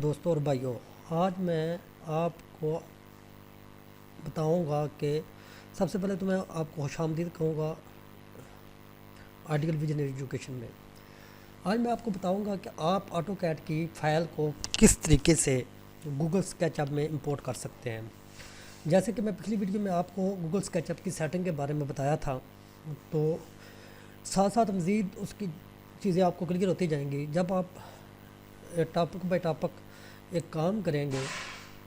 دوستوں اور بھائیوں، آج میں آپ کو بتاؤں گا کہ سب سے پہلے تو میں آپ کو خوش آمدید کہوں گا آرٹیکل ویژن ایجوکیشن میں۔ آج میں آپ کو بتاؤں گا کہ آپ آٹو کیڈ کی فائل کو کس طریقے سے گوگل سکیچ اپ میں امپورٹ کر سکتے ہیں۔ جیسے کہ میں پچھلی ویڈیو میں آپ کو گوگل سکیچ اپ کی سیٹنگ کے بارے میں بتایا تھا، تو ساتھ ساتھ مزید اس کی چیزیں آپ کو کلیئر ہوتی جائیں گی۔ جب آپ ٹاپک بائی ٹاپک ایک کام کریں گے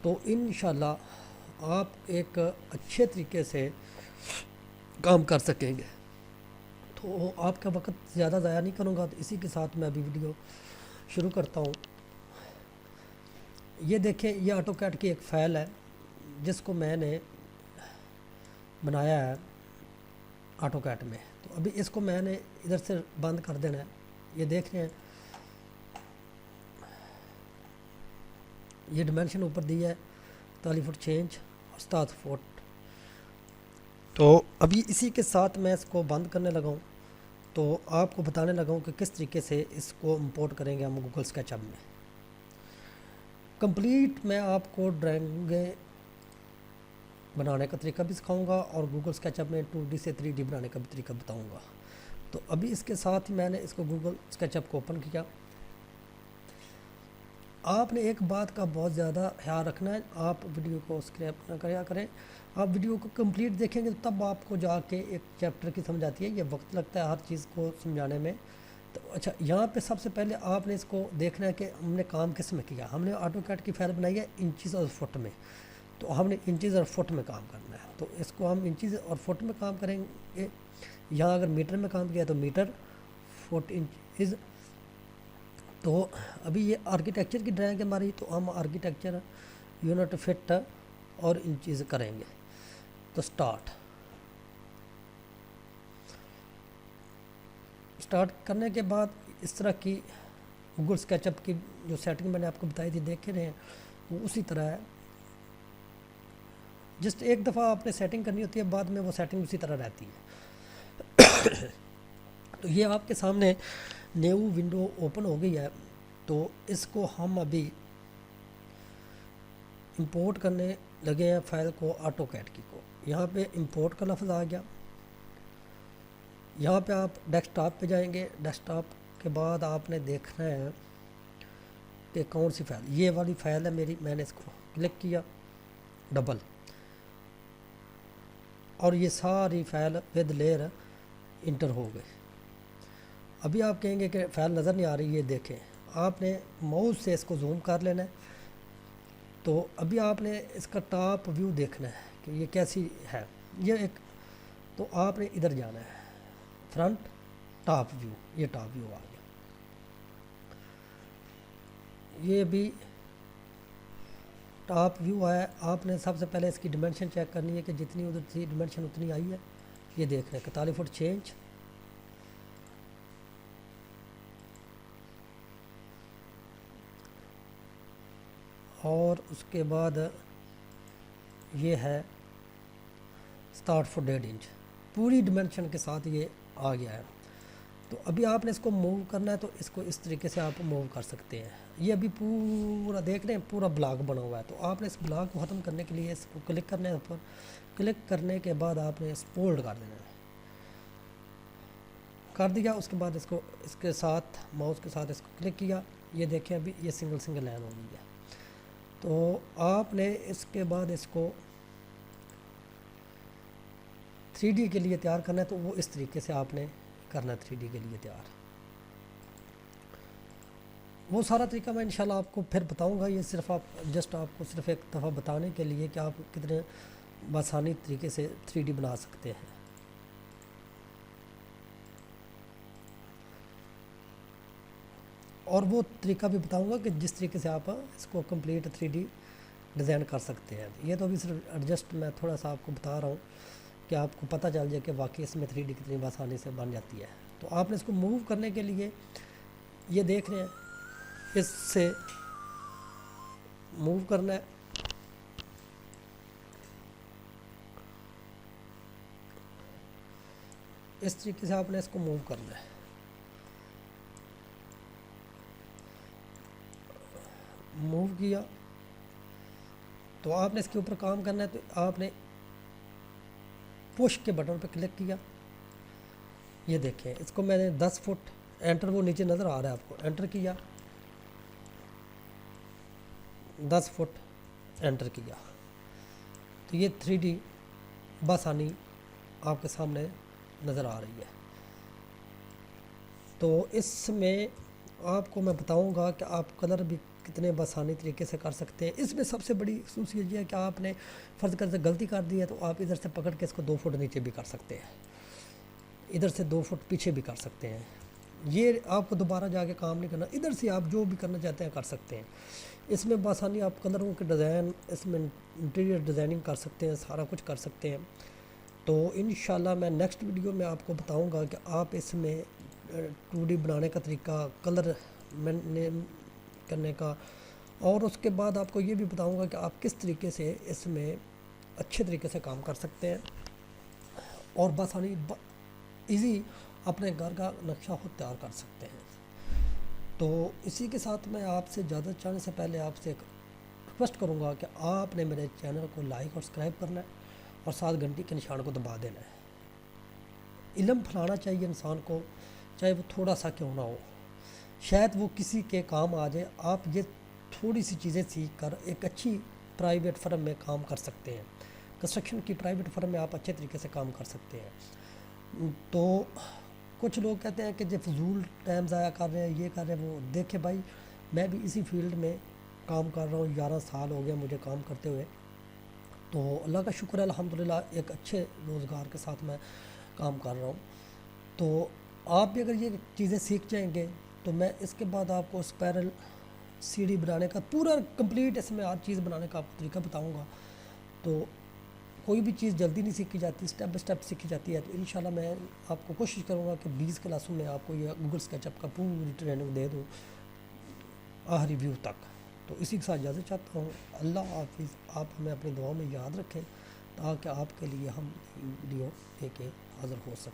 تو انشاءاللہ آپ ایک اچھے طریقے سے کام کر سکیں گے۔ تو آپ کا وقت زیادہ ضائع نہیں کروں گا، تو اسی کے ساتھ میں ابھی ویڈیو شروع کرتا ہوں۔ یہ دیکھیں، یہ آٹو کیڈ کی ایک فائل ہے جس کو میں نے بنایا ہے آٹو کیڈ میں۔ تو ابھی اس کو میں نے ادھر سے بند کر دینا ہے۔ یہ دیکھ رہے ہیں، یہ ڈیمینشن اوپر دیا ہے 43 فٹ چینج اور 7 فٹ۔ تو ابھی اسی کے ساتھ میں اس کو بند کرنے لگا ہوں، تو آپ کو بتانے لگا ہوں کہ کس طریقے سے اس کو امپورٹ کریں گے ہم گوگل سکیچ اپ میں۔ کمپلیٹ میں آپ کو ڈرائنگیں بنانے کا طریقہ بھی سکھاؤں گا اور گوگل سکیچ اپ میں 2D سے 3D بنانے کا بھی طریقہ بتاؤں گا۔ تو ابھی اس کے ساتھ ہی میں نے اس کو گوگل سکیچ اپ کو اوپن کیا۔ آپ نے ایک بات کا بہت زیادہ خیال رکھنا ہے، آپ ویڈیو کو اسکریپ نہ کریں۔ آپ ویڈیو کو کمپلیٹ دیکھیں گے تب آپ کو جا کے ایک چیپٹر کی سمجھ آتی ہے۔ یہ وقت لگتا ہے ہر چیز کو سمجھانے میں۔ تو اچھا، یہاں پہ سب سے پہلے آپ نے اس کو دیکھنا ہے کہ ہم نے کام کس میں کیا۔ ہم نے آٹو کیڈ کی فائل بنائی ہے انچیز اور فٹ میں، تو ہم نے انچیز اور فٹ میں کام کرنا ہے۔ تو اس کو ہم انچیز اور فٹ میں کام کریں گے۔ یہاں اگر میٹر میں کام کیا تو میٹر، فٹ انچیز۔ تو ابھی یہ آرکیٹیکچر کی ڈرائنگ ہے ہماری، تو ہم آرکیٹیکچر یونٹ فٹ اور انچیز کریں گے۔ تو سٹارٹ کرنے کے بعد اس طرح کی گوگل سکیچ اپ کی جو سیٹنگ میں نے آپ کو بتائی تھی دیکھ رہے ہیں، وہ اسی طرح ہے۔ جسٹ ایک دفعہ آپ نے سیٹنگ کرنی ہوتی ہے، بعد میں وہ سیٹنگ اسی طرح رہتی ہے۔ تو یہ آپ کے سامنے نیو ونڈو اوپن ہو گئی ہے۔ تو اس کو ہم ابھی امپورٹ کرنے لگے ہیں فائل کو آٹو کیڈ کی کو۔ یہاں پہ امپورٹ کا لفظ آ گیا۔ یہاں پہ آپ ڈیسک ٹاپ پہ جائیں گے۔ ڈیسک ٹاپ کے بعد آپ نے دیکھنا ہے کہ کون سی فائل، یہ والی فائل ہے میری۔ میں نے اس کو کلک کیا ڈبل، اور یہ ساری فائل ود لیئر انٹر ہو گئی۔ ابھی آپ کہیں گے کہ فائل نظر نہیں آ رہی، یہ دیکھیں، آپ نے ماؤس سے اس کو زوم کر لینا ہے۔ تو ابھی آپ نے اس کا ٹاپ ویو دیکھنا ہے کہ یہ کیسی ہے۔ یہ ایک، تو آپ نے ادھر جانا ہے، فرنٹ ٹاپ ویو، یہ ٹاپ ویو آ گیا۔ یہ بھی ٹاپ ویو ہے۔ آپ نے سب سے پہلے اس کی ڈیمینشن چیک کرنی ہے کہ جتنی ادھر تھی ڈیمینشن اتنی آئی ہے۔ یہ دیکھ رہے ہیں 41 فٹ چینج، اور اس کے بعد یہ ہے 67 فٹ 1.5 انچ، پوری ڈیمینشن کے ساتھ یہ آ گیا ہے۔ تو ابھی آپ نے اس کو موو کرنا ہے، تو اس کو اس طریقے سے آپ موو کر سکتے ہیں۔ یہ ابھی پورا دیکھ رہے ہیں، پورا بلاک بنا ہوا ہے۔ تو آپ نے اس بلاک کو ختم کرنے کے لیے اس کو کلک کرنا ہے اوپر۔ کلک کرنے کے بعد آپ نے اس فولڈ کر دینا ہے، کر دیا۔ اس کے بعد اس کو اس کے ساتھ ماؤس کے ساتھ اس کو کلک کیا۔ یہ دیکھیں ابھی یہ سنگل سنگل لائن ہو گئی ہے۔ تو آپ نے اس کے بعد اس کو 3D کے لیے تیار کرنا ہے، تو وہ اس طریقے سے آپ نے کرنا ہے 3D کے لیے تیار۔ وہ سارا طریقہ میں انشاءاللہ آپ کو پھر بتاؤں گا۔ یہ صرف آپ کو صرف ایک دفعہ بتانے کے لیے کہ آپ کتنے بآسانی طریقے سے 3D بنا سکتے ہیں۔ اور وہ طریقہ بھی بتاؤں گا کہ جس طریقے سے آپ اس کو کمپلیٹ 3D ڈیزائن کر سکتے ہیں۔ یہ تو ابھی صرف ایڈجسٹ میں تھوڑا سا آپ کو بتا رہا ہوں کہ آپ کو پتہ چل جائے کہ واقعی اس میں 3D کتنی بآسانی سے بن جاتی ہے۔ تو آپ نے اس کو موو کرنے کے لیے یہ دیکھ رہے ہیں، اس سے موو کرنا ہے۔ اس طریقے سے آپ نے اس کو موو کرنا ہے۔ موو کیا تو آپ نے اس کے اوپر کام کرنا ہے، تو آپ نے پش کے بٹن پہ کلک کیا. یہ دیکھیں اس کو میں نے 10 فٹ انٹر، وہ نیچے نظر آ رہا ہے آپ کو، انٹر کیا 10 فٹ انٹر کیا تو یہ 3D بآسانی آپ کے سامنے نظر آ رہی ہے. تو اس میں آپ کو میں بتاؤں گا کہ آپ کلر بھی کتنے بآسانی طریقے سے کر سکتے ہیں. اس میں سب سے بڑی خصوصیت یہ ہے کہ آپ نے فرض کر سے غلطی کر دی ہے تو آپ ادھر سے پکڑ کے اس کو 2 فٹ نیچے بھی کر سکتے ہیں، ادھر سے 2 فٹ پیچھے بھی کر سکتے ہیں. یہ آپ کو دوبارہ جا کے کام نہیں کرنا، ادھر سے آپ جو بھی کرنا چاہتے ہیں کر سکتے ہیں. اس میں بآسانی آپ کلروں کے ڈیزائن، اس میں انٹیریئر ڈیزائننگ کر سکتے ہیں، سارا کچھ کر سکتے ہیں. تو انشاءاللہ میں نیکسٹ ویڈیو میں آپ کو بتاؤں گا کہ آپ اس میں 2D بنانے کا طریقہ، کلر کرنے کا، اور اس کے بعد آپ کو یہ بھی بتاؤں گا کہ آپ کس طریقے سے اس میں اچھے طریقے سے کام کر سکتے ہیں اور بآسانی ایزی اپنے گھر کا نقشہ خود تیار کر سکتے ہیں. تو اسی کے ساتھ میں آپ سے زیادہ چاہنے سے پہلے آپ سے ایک ریکویسٹ کروں گا کہ آپ نے میرے چینل کو لائک اور سبسکرائب کرنا ہے اور 7 گھنٹی کے نشان کو دبا دینا ہے. علم پھیلانا چاہیے انسان کو، چاہے وہ تھوڑا سا کیوں نہ ہو، شاید وہ کسی کے کام آ جائے. آپ یہ تھوڑی سی چیزیں سیکھ کر ایک اچھی پرائیویٹ فرم میں کام کر سکتے ہیں. کنسٹرکشن کی پرائیویٹ فرم میں آپ اچھے طریقے سے کام کر سکتے ہیں. تو کچھ لوگ کہتے ہیں کہ جو فضول ٹائم ضائع کر رہے ہیں، یہ کر رہے ہیں، وہ دیکھے بھائی میں بھی اسی فیلڈ میں کام کر رہا ہوں، 11 سال ہو گیا مجھے کام کرتے ہوئے. تو اللہ کا شکر ہے الحمدللہ ایک اچھے روزگار کے ساتھ میں کام کر رہا ہوں. تو آپ بھی اگر یہ چیزیں سیکھ جائیں گے تو میں اس کے بعد آپ کو اسپائرل سیڑھی بنانے کا پورا کمپلیٹ، اس میں ہر چیز بنانے کا آپ کو طریقہ بتاؤں گا. تو کوئی بھی چیز جلدی نہیں سیکھی جاتی، اسٹیپ بائی اسٹیپ سیکھی جاتی ہے. تو انشاءاللہ میں آپ کو کوشش کروں گا کہ 20 کلاسوں میں آپ کو یہ گوگل اسکیچ اپ کا پوری ٹریننگ دے دوں آخری ویو تک. تو اسی کے ساتھ اجازت چاہتا ہوں. اللہ حافظ. آپ ہمیں اپنی دعاؤں میں یاد رکھیں تاکہ آپ کے لیے ہم ویڈیو لے کے حاضر ہو سکیں.